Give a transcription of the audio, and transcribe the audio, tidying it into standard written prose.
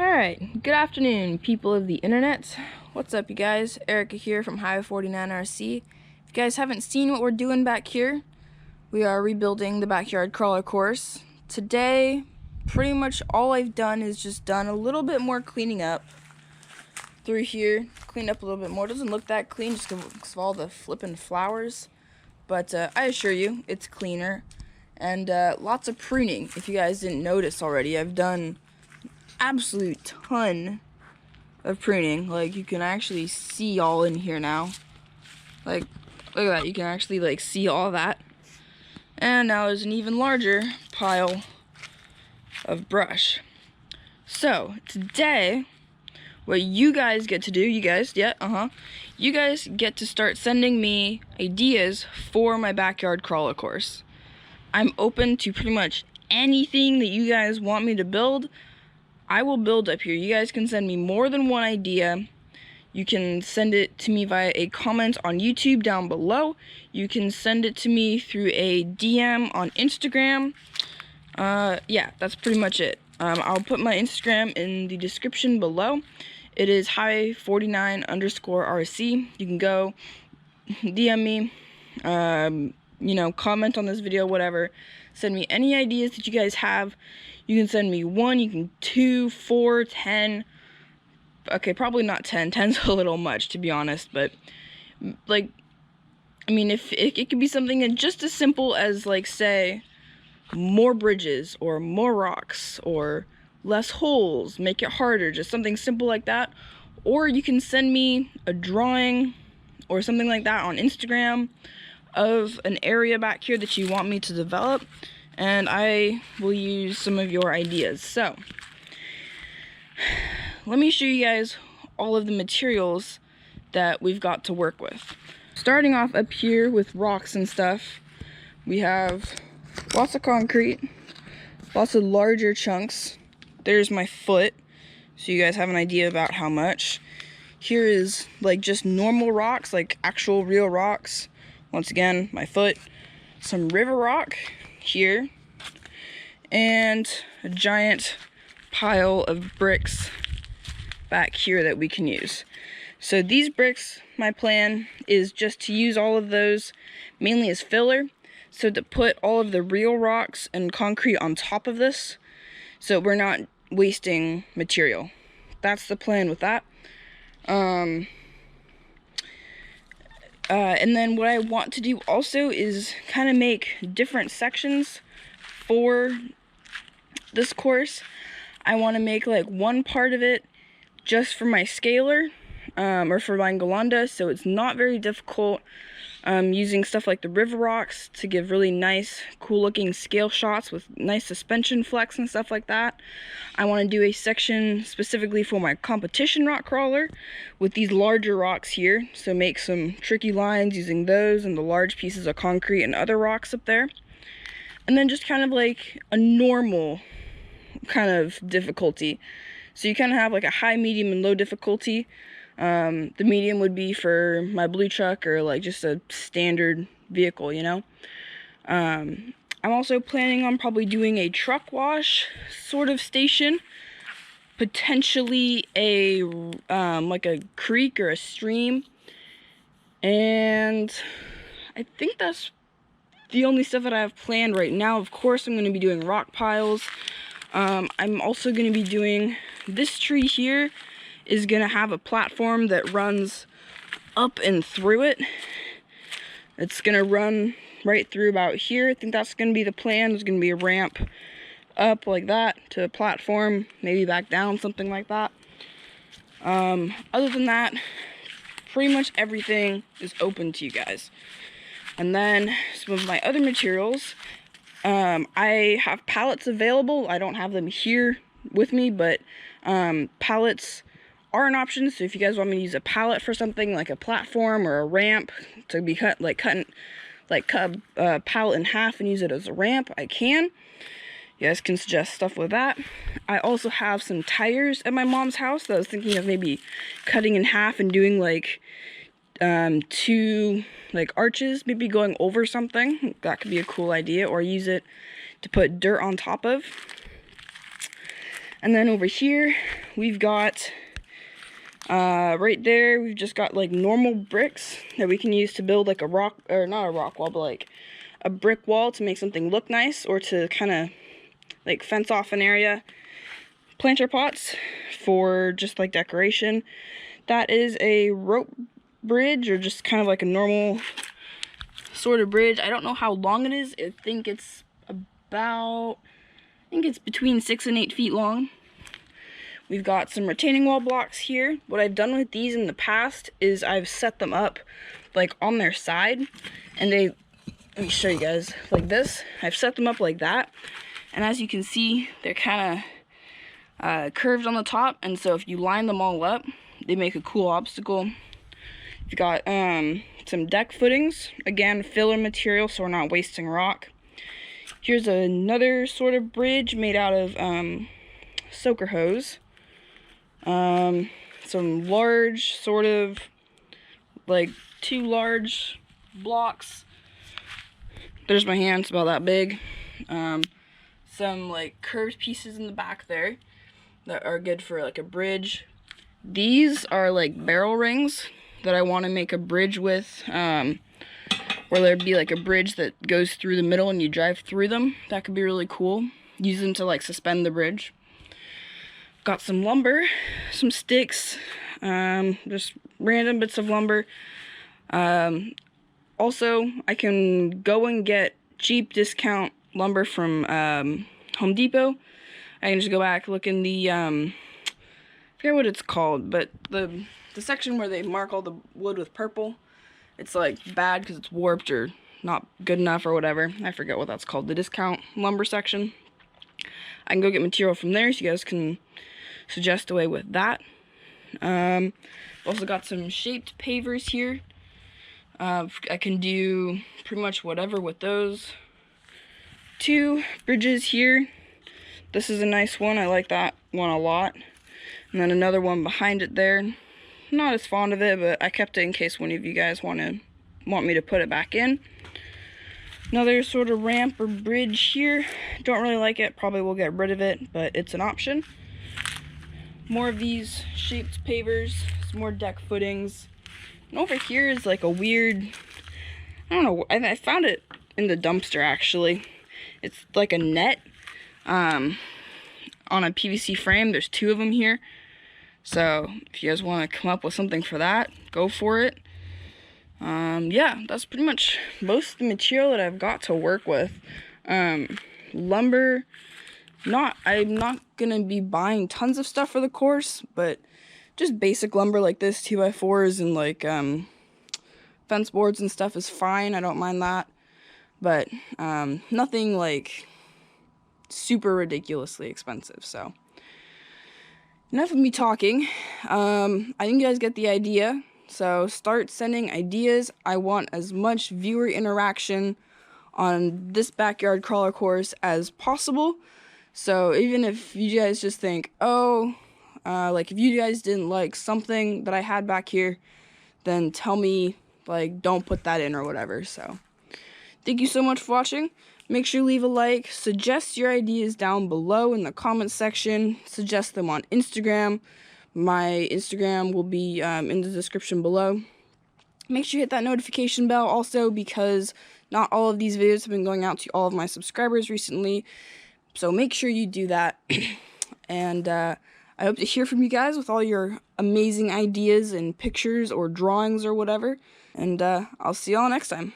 Alright, good afternoon, people of the internet. What's up, you guys? Erica here from Highway 49 RC. If you guys haven't seen what we're doing back here, we are rebuilding the backyard crawler course. Today, pretty much all I've done is just done a little bit more cleaning up through here. Cleaned up a little bit more. It doesn't look that clean just because of all the flippin' flowers. But I assure you, it's cleaner. And lots of pruning. If you guys didn't notice already, I've done absolute ton of pruning. Like, you can actually see all in here now. Like, look at that, you can actually like see all that. And now there's an even larger pile of brush. So today, what you guys get to do, you guys get to start sending me ideas for my backyard crawler course. I'm open to pretty much anything that you guys want me to build. I will build up here. You guys can send me more than one idea. You can send it to me via a comment on YouTube down below. You can send it to me through a DM on Instagram. Yeah, that's pretty much it. I'll put my Instagram in the description below. It is high49_RC. You can go DM me, you know, comment on this video, whatever. Send me any ideas that you guys have. You can send me 1, you can 2, 4, 10. Okay, probably not 10. 10's a little much, to be honest, but like, I mean, if it could be something just as simple as, like, say, more bridges or more rocks or less holes, make it harder, just something simple like that. Or you can send me a drawing or something like that on Instagram of an area back here that you want me to develop, and I will use some of your ideas. So let me show you guys all of the materials that we've got to work with. Starting off up here with rocks and stuff, we have lots of concrete, lots of larger chunks. There's my foot, so you guys have an idea about how much. Here is like just normal rocks, like actual real rocks. Once again, my foot. Some river rock here, and a giant pile of bricks back here that we can use. So these bricks, my plan is just to use all of those mainly as filler, so to put all of the real rocks and concrete on top of this, so we're not wasting material. That's the plan with that. And then what I want to do also is kind of make different sections for this course. I want to make like one part of it just for my scaler, or for my Golanda, so it's not very difficult. Using stuff like the river rocks to give really nice, cool looking scale shots with nice suspension flex and stuff like that. I want to do a section specifically for my competition rock crawler with these larger rocks here, so make some tricky lines using those and the large pieces of concrete and other rocks up there. And then just kind of like a normal kind of difficulty. So you kind of have like a high, medium, and low difficulty. The medium would be for my blue truck or like just a standard vehicle, you know. I'm also planning on probably doing a truck wash sort of station, potentially a like a creek or a stream, and I think that's the only stuff that I have planned right now. Of course, I'm going to be doing rock piles. I'm also going to be doing this tree here is going to have a platform that runs up and through it. It's going to run right through about here. I think that's going to be the plan. There's going to be a ramp up like that to a platform, maybe back down, something like that. Other than that, pretty much everything is open to you guys. And then some of my other materials, I have pallets available. I don't have them here with me, but pallets are an option. So if you guys want me to use a pallet for something like a platform or a ramp to be cut a pallet in half and use it as a ramp, I can. You guys can suggest stuff with that. I also have some tires at my mom's house that I was thinking of maybe cutting in half and doing like 2 like arches, maybe going over something. That could be a cool idea, or use it to put dirt on top of. And then over here, we've got, right there, we've just got like normal bricks that we can use to build like a rock, or not a rock wall, but like a brick wall to make something look nice, or to kind of like fence off an area. Planter pots for just like decoration. That is a rope bridge, or just kind of like a normal sort of bridge. I don't know how long it is. I think it's between 6 and 8 feet long. We've got some retaining wall blocks here. What I've done with these in the past is I've set them up like on their side, and let me show you guys, like this. I've set them up like that, and as you can see, they're kind of curved on the top, and so if you line them all up, they make a cool obstacle. You've got some deck footings, again, filler material, so we're not wasting rock. Here's another sort of bridge made out of soaker hose. Some large, sort of, like 2 large blocks. There's my hand, it's about that big. Some like curved pieces in the back there that are good for like a bridge. These are like barrel rings that I want to make a bridge with, where there'd be like a bridge that goes through the middle and you drive through them. That could be really cool. Use them to like suspend the bridge. Got some lumber, some sticks, just random bits of lumber. Also, I can go and get cheap discount lumber from Home Depot. I can just go back, look in the, I forget what it's called, but the section where they mark all the wood with purple, it's like bad because it's warped or not good enough or whatever. I forget what that's called, the discount lumber section. I can go get material from there, so you guys can suggest away with that. Also got some shaped pavers here. I can do pretty much whatever with those. 2 bridges here. This is a nice one, I like that one a lot. And then another one behind it there. Not as fond of it, but I kept it in case one of you guys want me to put it back in. Another sort of ramp or bridge here. Don't really like it, probably will get rid of it, but it's an option. More of these shaped pavers, some more deck footings. And over here is like a weird, I don't know, I found it in the dumpster actually. It's like a net on a PVC frame. There's 2 of them here. So if you guys want to come up with something for that, go for it. Yeah, that's pretty much most of the material that I've got to work with. Lumber, I'm not gonna be buying tons of stuff for the course, but just basic lumber like this, 2x4s and like fence boards and stuff is fine. I don't mind that, but nothing like super ridiculously expensive. So enough of me talking. I think you guys get the idea. So start sending ideas. I want as much viewer interaction on this backyard crawler course as possible. So even if you guys just think, oh, like if you guys didn't like something that I had back here, then tell me, like, don't put that in or whatever. So thank you so much for watching. Make sure you leave a like, suggest your ideas down below in the comment section, suggest them on Instagram. My Instagram will be in the description below. Make sure you hit that notification bell also, because not all of these videos have been going out to all of my subscribers recently. So make sure you do that. And I hope to hear from you guys with all your amazing ideas and pictures or drawings or whatever. And I'll see y'all next time.